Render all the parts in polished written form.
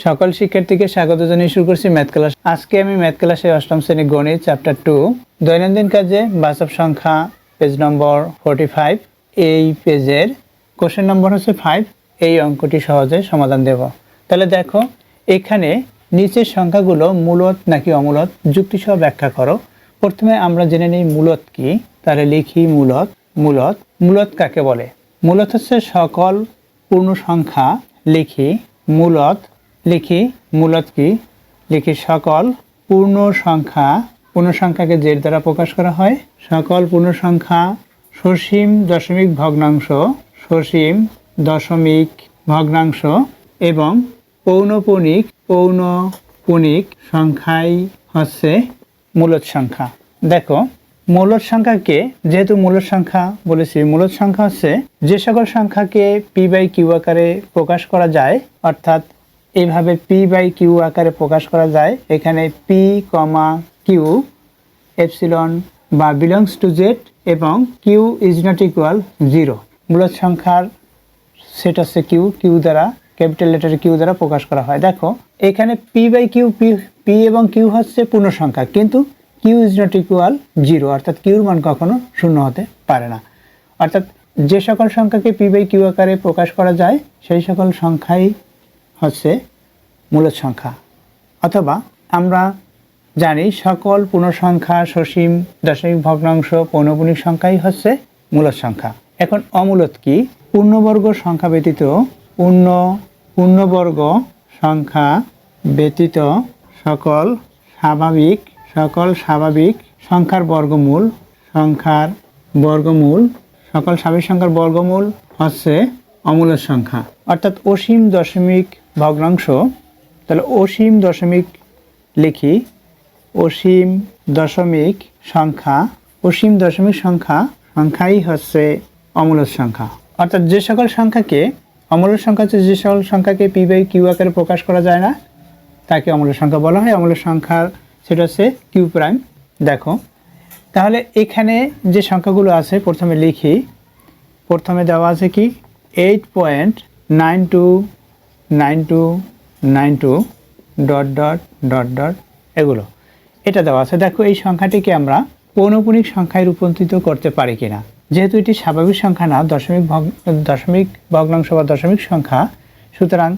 সকল শিক্ষার্থীকে স্বাগত জানিয়ে শুরু করছি ম্যাথ ক্লাস। আজকে আমি ম্যাথ ক্লাসে অষ্টম শ্রেণী গণিত চ্যাপ্টার 2 দৈনন্দিন কাজে বাস্তব সংখ্যা পেজ নম্বর 45। এই পেজের কোশ্চেন নম্বর হচ্ছে 5। এই অঙ্কটি সহজে সমাধান দেব। তাহলে দেখো, এখানে নিচের সংখ্যাগুলো মূলত নাকি অমূলত যুক্তিসহ ব্যাখ্যা করো। প্রথমে আমরা জেনে নিই মূলত কি। তাহলে লিখি মূলত। মূলত কাকে বলে? মূলত হচ্ছে সকল পূর্ণ সংখ্যা। লিখি মূলত কি? লিখি সকল পূর্ণ সংখ্যাকে জেড দ্বারা প্রকাশ করা হয়। সকল পূর্ণ সংখ্যা সসীম দশমিক ভগ্নাংশ এবং পৌনপুনিক সংখ্যাই হচ্ছে মূলত সংখ্যা। দেখো, মূলত সংখ্যাকে, যেহেতু মূলত সংখ্যা বলেছি, মূলত সংখ্যা হচ্ছে যে সকল সংখ্যাকে পি বাই কিউ আকারে প্রকাশ করা যায়, অর্থাৎ এইভাবে পি বাই কিউ আকারে প্রকাশ করা যায়। এখানে পি কমা কিউ এপসিলন বা বিলংস টু জেড এবং কিউ ইজ নট ইকুয়াল 0। মূলত সংখ্যার সেট হচ্ছে কিউ দ্বারা, ক্যাপিটাল লেটার কিউ দ্বারা প্রকাশ করা হয়। দেখো, এখানে পি বাই কিউ, পি এবং কিউ হচ্ছে পূর্ণ সংখ্যা, কিন্তু কিউ ইজ নট ইকুয়াল 0, অর্থাৎ কিউর মান কখনো শূন্য হতে পারে না। অর্থাৎ যে সকল সংখ্যাকে পি বাই কিউ আকারে প্রকাশ করা যায় সেই সকল সংখ্যাই হচ্ছে মূলত সংখ্যা। অথবা আমরা জানি সকল পূর্ণ সংখ্যা সসীম দশমিক ভগ্নাংশ পৌনপুনিক সংখ্যাই হচ্ছে মূলত সংখ্যা। এখন অমূলত কি? পূর্ণবর্গ সংখ্যা ব্যতীত সকল স্বাভাবিক সংখ্যার বর্গমূল সকল স্বাভাবিক সংখ্যার বর্গমূল হচ্ছে অমূলত সংখ্যা। অর্থাৎ অসীম দশমিক ভগ্নাংশ। তাহলে অসীম দশমিক লিখি, অসীম দশমিক সংখ্যাই হচ্ছে অমূলত সংখ্যা। অর্থাৎ যে সকল সংখ্যাকে, অমূলত সংখ্যা হচ্ছে যে সকল সংখ্যাকে পি বাই কিউ আকারে প্রকাশ করা যায় না, তাকে অমূলত সংখ্যা বলা হয়। অমূলত সংখ্যার সেটা হচ্ছে কিউ প্রাইম। দেখো, তাহলে এখানে যে সংখ্যাগুলো আছে প্রথমে লিখি। প্রথমে দেওয়া আছে কি 8.929292 এগুলো, এটা দেওয়া আছে। দেখো, এই সংখ্যাটিকে আমরা পৌনপুনিক সংখ্যায় রূপান্তরিত করতে পারি কিনা। যেহেতু এটি স্বাভাবিক সংখ্যা না, দশমিক ভগ্নাংশ বা দশমিক সংখ্যা, সুতরাং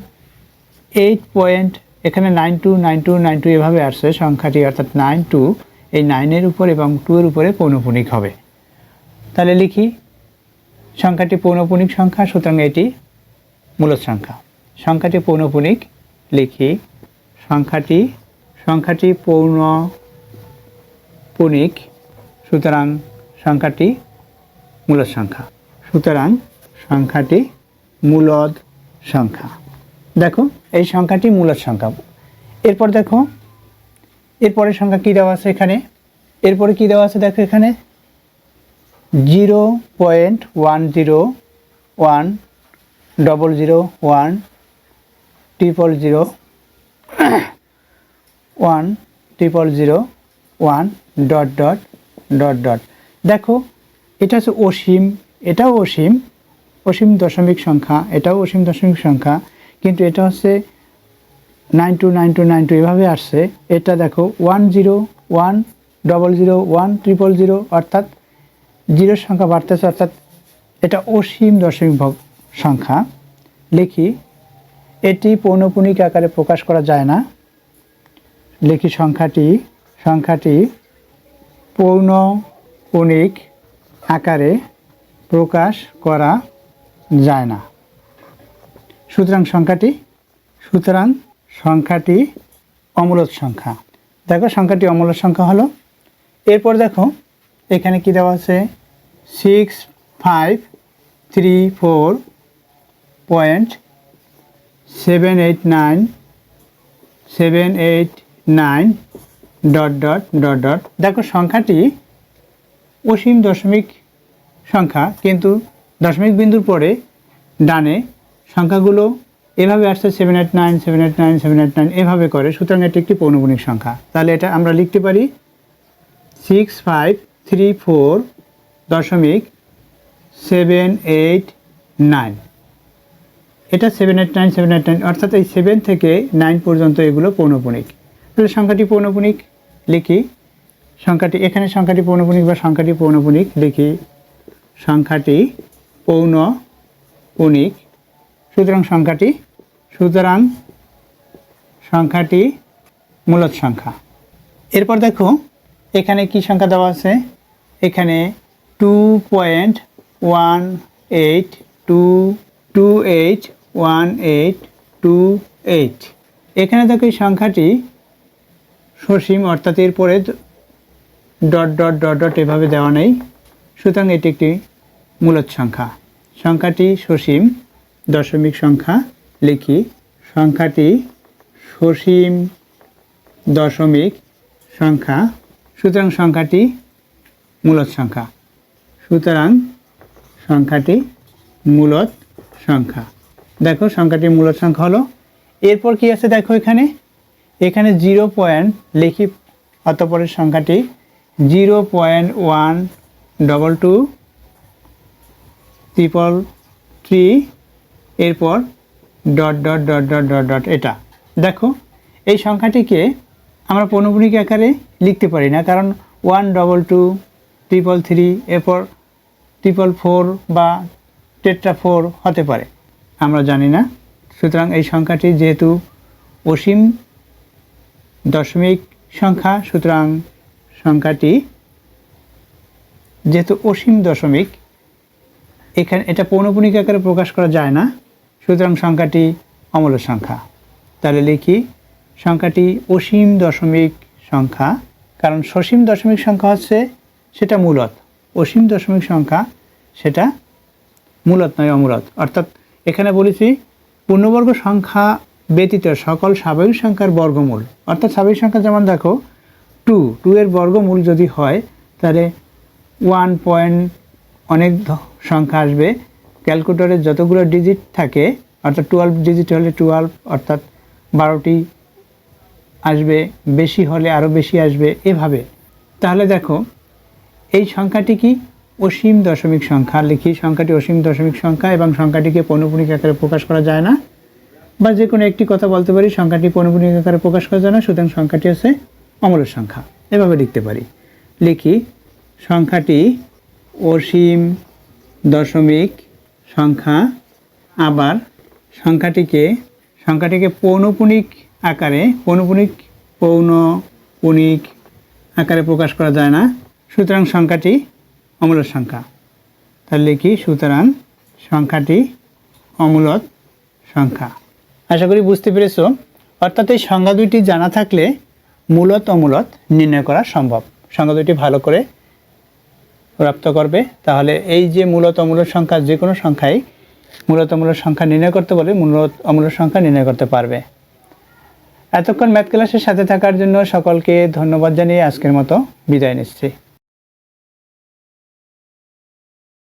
8. এখানে 929292 এভাবে আসছে সংখ্যাটি, অর্থাৎ 92 এই 9-এর উপর এবং 2 এর উপরে পৌনপুনিক হবে। তাহলে লিখি সংখ্যাটি পৌনপুনিক সংখ্যা, সুতরাং এটি মূলত সংখ্যা। সংখ্যাটি পৌনপুনিক, লিখি সংখ্যাটি পৌনপুনিক, সুতরাং সংখ্যাটি মূলত সংখ্যা। দেখো, এই সংখ্যাটি মূলত সংখ্যা। এরপর দেখো, এরপরে সংখ্যা কী দেওয়া আছে এখানে? এরপরে কী দেওয়া আছে দেখো, এখানে 0.101010001001 দেখো, এটা হচ্ছে অসীম, এটাও অসীম দশমিক সংখ্যা, এটাও অসীম দশমিক সংখ্যা, কিন্তু এটা হচ্ছে 929292 এভাবে আসছে। এটা দেখো 101001000 অর্থাৎ জিরোর সংখ্যা বাড়তেছে, অর্থাৎ এটা অসীম দশমিক সংখ্যা। লিখি এটি পৌনপুনিক আকারে প্রকাশ করা যায় না। লিখি সংখ্যাটি পৌনপুনিক আকারে প্রকাশ করা যায় না, সুতরাং সংখ্যাটি অমূলত সংখ্যা। দেখো, সংখ্যাটি অমূলত সংখ্যা হলো। এরপর দেখো, এখানে কি দেওয়া আছে 6534.789 দেখো, সংখ্যাটি অসীম দশমিক সংখ্যা, কিন্তু দশমিক বিন্দুর পরে ডানে সংখ্যাগুলো এভাবে আসছে 789 এভাবে করে, সুতরাং এটি একটি পৌনপুনিক সংখ্যা। তাহলে এটা আমরা লিখতে পারি 6534.789 এটা 789 789 অর্থাৎ এই 7 থেকে 9 পর্যন্ত এগুলো পৌনঃপুনিক। তাহলে সংখ্যাটি পৌনঃপুনিক লিখি, সংখ্যাটি এখানে সংখ্যাটি পৌনঃপুনিক বা সংখ্যাটি পৌনঃপুনিক লিখি, সংখ্যাটি পৌনঃপুনিক। সুতরাং সংখ্যাটি মূলদ সংখ্যা। এরপর দেখো এখানে কি সংখ্যা দেওয়া আছে, এখানে 2.182828। এখানে দেখো এই সংখ্যাটি সসীম, অর্থাৎ এরপরে ডট ডট ডট ডট এভাবে দেওয়া নেই, সুতরাং এটি একটি মূলদ সংখ্যা। সংখ্যাটি সসীম দশমিক সংখ্যা লিখি, সংখ্যাটি সসীম দশমিক সংখ্যা, সুতরাং সংখ্যাটি মূলদ সংখ্যা। দেখো সংখ্যাটি মূলদ সংখ্যা হলো। এরপর কি আছে দেখো, এখানে 0 পয়েন্ট লিখি, অতঃপরের সংখ্যাটি 0.12233, এরপর dot dot dot dot dot dot. এটা দেখো এই সংখ্যাটিকে আমরা পৌনঃপুনিক আকারে লিখতে পারি না, কারণ 1223333 এরপর 444 বা টেট্রা4 হতে পারে, আমরা জানি না। সুতরাং এই সংখ্যাটি যেহেতু অসীম দশমিক সংখ্যা, সুতরাং সংখ্যাটি যেহেতু অসীম দশমিক, এখানে এটা পৌনঃপুনিক আকারে প্রকাশ করা যায় না, সুতরাং সংখ্যাটি অমূলদ সংখ্যা। তাহলে লিখি সংখ্যাটি অসীম দশমিক সংখ্যা, কারণ সসীম দশমিক সংখ্যা হচ্ছে সেটা মূলদ, অসীম দশমিক সংখ্যা সেটা মূলদ নয়, অমূলদ। অর্থাৎ এখানে বলেছি পূর্ণবর্গ সংখ্যা ব্যতীত সকল স্বাভাবিক সংখ্যার বর্গমূল, অর্থাৎ স্বাভাবিক সংখ্যা যেমন দেখো 2 এর বর্গমূল যদি হয় তাহলে 1 পয়েন্ট অনেক সংখ্যা আসবে। ক্যালকুলেটরে যতগুলো ডিজিট থাকে, অর্থাৎ 12 ডিজিট হলে 12, অর্থাৎ 12টি আসবে, বেশি হলে আরও বেশি আসবে, এভাবে। তাহলে দেখো এই সংখ্যাটি কি অসীম দশমিক সংখ্যা লিখি, সংখ্যাটি অসীম দশমিক সংখ্যা এবং সংখ্যাটিকে পৌনঃপুনিক আকারে প্রকাশ করা যায় না, বা যে কোনো একটি কথা বলতে পারি, সংখ্যাটি পৌনঃপুনিক আকারে প্রকাশ করা যায় না, সুতরাং সংখ্যাটি হচ্ছে অমূলদ সংখ্যা, এভাবে লিখতে পারি। লিখি সংখ্যাটি অসীম দশমিক সংখ্যা, আবার সংখ্যাটিকে পৌনঃপুনিক আকারে প্রকাশ করা যায় না, সুতরাং সংখ্যাটি অমূলদ সংখ্যা। তাহলে লিখি সুতরাং সংখ্যাটি অমূলদ সংখ্যা। আশা করি বুঝতে পেরেছো। অর্থাৎ এই সংখ্যা দুইটি জানা থাকলে মূলদ অমূলদ নির্ণয় করা সম্ভব। সংখ্যা দুইটি ভালো করে রপ্ত করবে, তাহলে এই যে মূলদ অমূলদ সংখ্যা, যে কোনো সংখ্যাই মূলদ অমূলদ সংখ্যা নির্ণয় করতে বলে মূলদ অমূলদ সংখ্যা নির্ণয় করতে পারবে। এতক্ষণ ম্যাথ ক্লাসের সাথে থাকার জন্য সকলকে ধন্যবাদ জানিয়ে আজকের মতো বিদায় নিচ্ছি।